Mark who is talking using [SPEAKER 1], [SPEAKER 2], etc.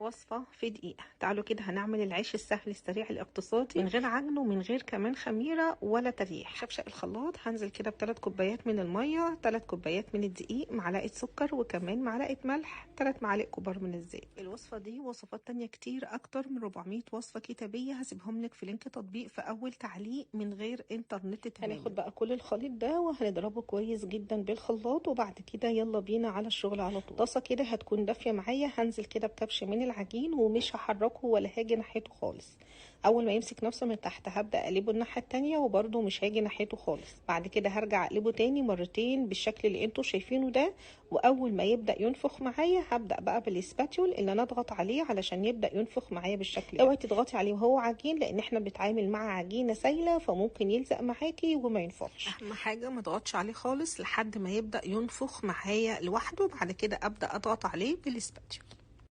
[SPEAKER 1] وصفة في دقيقة. تعالوا كده هنعمل العيش السهل السريع الاقتصادي من غير عجن ومن غير كمان خميرة ولا تريح. شفشق الخلاط هنزل كده ب3 كوبايات من المية، 3 كوبايات من الدقيق، معلقة سكر، وكمان معلقة ملح، 3 معالق كبار من الزيت. الوصفة دي وصفات تانية كتير، اكتر من 400 وصفة كتابية هسيبهم لك في لينك تطبيق في اول تعليق من غير انترنت تماما. هناخد بقى كل الخليط ده وهنضربه كويس جدا بالخلاط، وبعد كده يلا بينا على الشغل على طول. طاسة كده هتكون دافية معايا، هنزل كده بكبش من العجين ومش هحركه ولا هاجي ناحيته خالص. اول ما يمسك نفسه من تحت هبدا اقلبه الناحيه التانية، وبرده مش هاجي ناحيته خالص. بعد كده هرجع اقلبه تاني مرتين بالشكل اللي انتوا شايفينه ده، واول ما يبدا ينفخ معايا هبدا بقى بالاسباتيول ان انا اضغط عليه علشان يبدا ينفخ معايا بالشكل ده. اوعي تضغطي عليه وهو عجين، لان احنا بنتعامل مع عجينه سايله فممكن يلزق معاكي وما ينفخش. اهم حاجه ما اضغطش عليه خالص لحد ما يبدا ينفخ معايا لوحده، بعد كده ابدا اضغط عليه بالاسباتيول.